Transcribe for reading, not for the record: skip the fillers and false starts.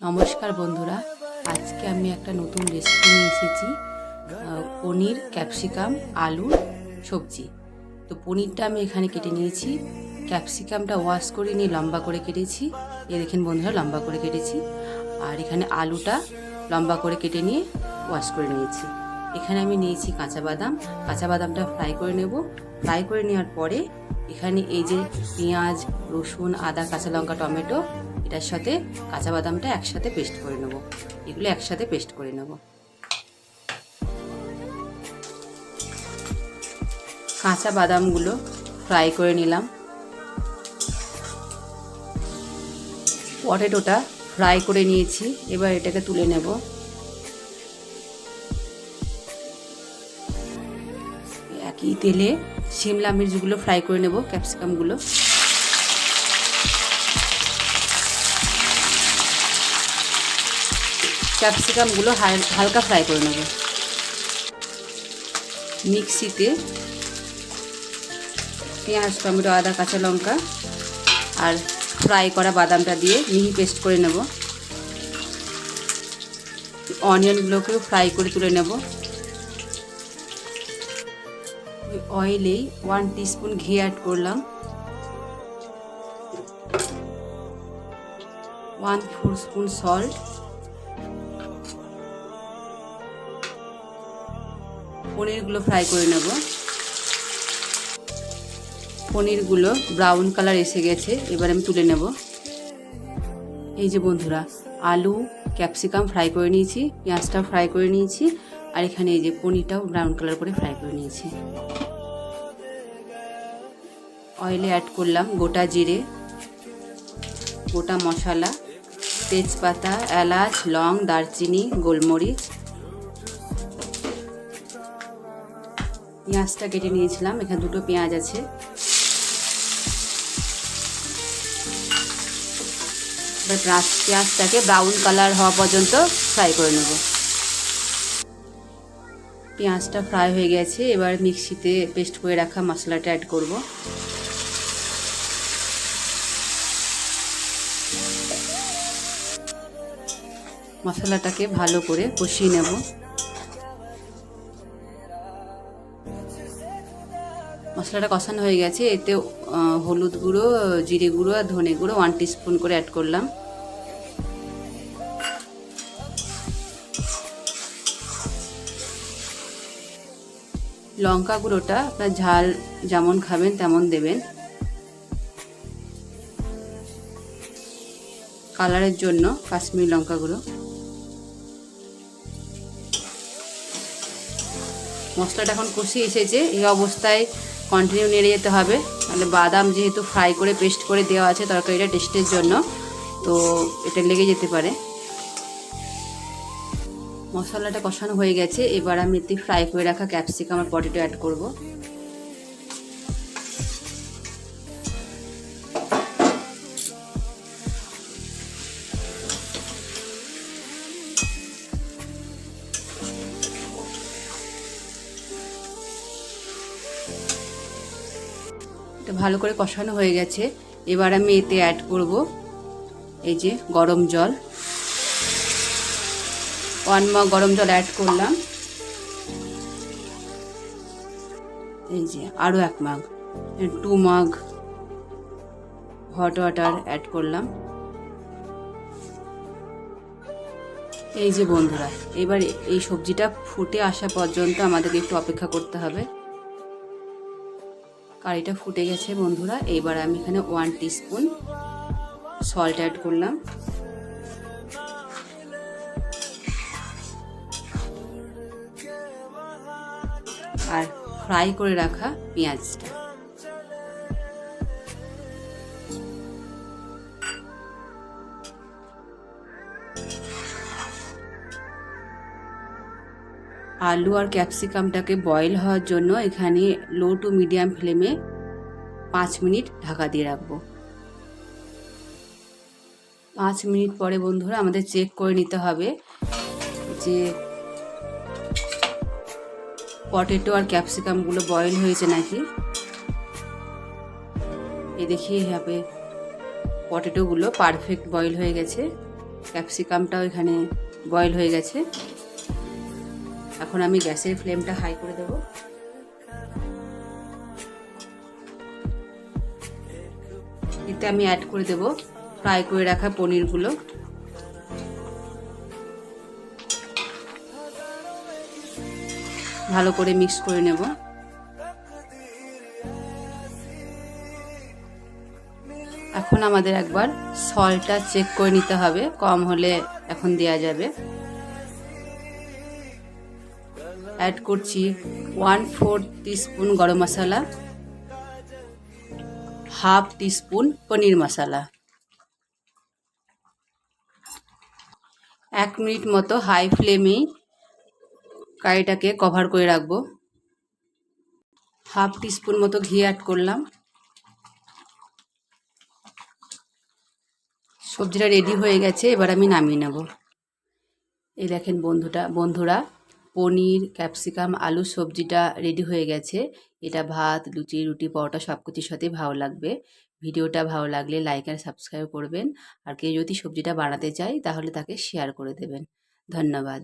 নমস্কার বন্ধুরা, আজকে আমি একটা নতুন রেসিপি নিয়ে এসেছি। পনির ক্যাপসিকাম আলুর সবজি। তো পনিরটা আমি এখানে কেটে নিয়েছি, ক্যাপসিকামটা ওয়াশ করে নিয়ে লম্বা করে কেটেছি। দেখেন বন্ধুরা, লম্বা করে কেটেছি। আর এখানে আলুটা লম্বা করে কেটে নিয়ে ওয়াশ করে নিয়েছি। এখানে আমি নিয়েছি কাঁচা বাদাম। কাঁচা বাদামটা ফ্রাই করে নেব। ফ্রাই করে নেওয়ার পরে এখানে এই যে পেঁয়াজ, রসুন, আদা, কাঁচা লঙ্কা, টমেটো, এটার সাথে কাঁচা বাদামটা একসাথে পেস্ট করে নেব। এগুলো একসাথে পেস্ট করে নেব। কাঁচা বাদামগুলো ফ্রাই করে নিলাম। পটেটোটা ফ্রাই করে নিয়েছি, এবার এটাকে তুলে নেব। একই তেলে শিমলা মির্চগুলো ফ্রাই করে নেব, ক্যাপসিকামগুলো। ক্যাপসিকামগুলো হালকা ফ্রাই করে নেব। মিক্সিতে পেঁয়াজ, টমেটো, আদা, কাঁচা লঙ্কা আর ফ্রাই করা বাদামটা দিয়ে মিহি পেস্ট করে নেব। অনিয়নগুলোকেও ফ্রাই করে তুলে নেব। অয়েলেই 1 টিস্পুন ঘি অ্যাড করলাম, 1/4 স্পুন সল্ট, পনিরগুলো ফ্রাই করে নেব। পনিরগুলো ব্রাউন কালার এসে গেছে, এবার আমি তুলে নেব। এই যে বন্ধুরা, আলু ক্যাপসিকাম ফ্রাই করে নিয়েছি, পেঁয়াজটাও ফ্রাই করে নিয়েছি, আর এখানে এই যে পনিরটাও ব্রাউন কালার করে ফ্রাই করে নিয়েছি। অয়েলে অ্যাড করলাম গোটা জিরে, গোটা মশলা, তেজপাতা, এলাচ, লং, দারচিনি, গোলমরিচ। পেঁয়াজটা কেটে নিয়েছিলাম, এখানে 2টো পেঁয়াজ আছে। এবার পেঁয়াজটাকে ব্রাউন কালার হওয়া পর্যন্ত ফ্রাই করে নেব। পেঁয়াজটা ফ্রাই হয়ে গেছে, এবার মিক্সিতে পেস্ট করে রাখা মশলাটা অ্যাড করব। মশলাটাকে ভালো করে কষিয়ে নেব। মশলাটা কষানো হয়ে গেছে, এতে হলুদ গুঁড়ো, জিরে গুঁড়ো আর ধনে গুঁড়ো 1 টিস্পুন করে অ্যাড করলাম। লঙ্কা গুঁড়োটা আপনার ঝাল যেমন খাবেন তেমন দেবেন। কালারের জন্য কাশ্মীরি লঙ্কা গুঁড়ো। মশলাটা এখন কষিয়ে এসেছে, এই অবস্থায় কন্টিনিউ নেড়ে যেতে হবে, তাহলে বাদাম যেহেতু ফ্রাই করে পেস্ট করে দেওয়া আছে তরকারিটা টেস্টের জন্য, তো এটা লেগে যেতে পারে। মশলাটা কষানো হয়ে গেছে, এবার আমি এতে ফ্রাই করে রাখা ক্যাপসিকাম আর পটেটো অ্যাড করব। এটা ভালো করে কষানো হয়ে গেছে, এবার আমি এতে অ্যাড করব এই যে গরম জল। 1 মগ গরম জল অ্যাড করলাম। এই যে আরও 1 mug, 2 mug hot water add করলাম। এই যে বন্ধুরা, এবার এই সবজিটা ফুটে আসা পর্যন্ত আমাদেরকে একটু অপেক্ষা করতে হবে। কারিটা ফুটে গেছে বন্ধুরা, এবার আমি এখানে 1 টিস্পুন সল্ট অ্যাড করলাম। আর ফ্রাই করে রাখা পেঁয়াজটা। আলু আর ক্যাপসিকামটাকে বয়েল হওয়ার জন্য এখানে লো টু মিডিয়াম ফ্লেমে 5 মিনিট ঢাকা দিয়ে রাখবো। 5 মিনিট পরে বন্ধুরা আমাদের চেক করে নিতে হবে যে পটেটো আর ক্যাপসিকামগুলো বয়েল হয়েছে নাকি। এই দেখি হবে পটেটোগুলো পারফেক্ট বয়েল হয়ে গেছে। ক্যাপসিকামটাও এখানে বয়েল হয়ে গেছে। এখন আমি গ্যাসের ফ্লেমটা হাই করে দেব। এতে আমি অ্যাড করে দেব ফ্রাই করে রাখা পনিরগুলো। ভালো করে মিক্স করে নেব। এখন আমাদের একবার সল্টটা চেক করে নিতে হবে, কম হলে এখন দেয়া যাবে। অ্যাড করছি 1/4 টিস্পুন গরম মশলা, হাফ টিস্পুন পনির মশলা। 1 মিনিট মতো হাই ফ্লেমেই কড়াইটাকে কভার করে রাখবো। হাফ টিস্পুন মতো ঘি অ্যাড করলাম। সবজিটা রেডি হয়ে গেছে, এবার আমি নামিয়ে নেব। এই দেখেন বন্ধুরা পনির ক্যাপসিকাম আলু সবজিটা রেডি হয়ে গেছে। এটা ভাত, লুচি, রুটি, পরোটা সব কিছুর সাথে ভালো লাগবে। ভিডিওটা ভালো লাগলে লাইক আর সাবস্ক্রাইব করবেন। আর কেউ যদি সবজিটা বানাতে চায় তাহলে তাকে শেয়ার করে দেবেন। ধন্যবাদ।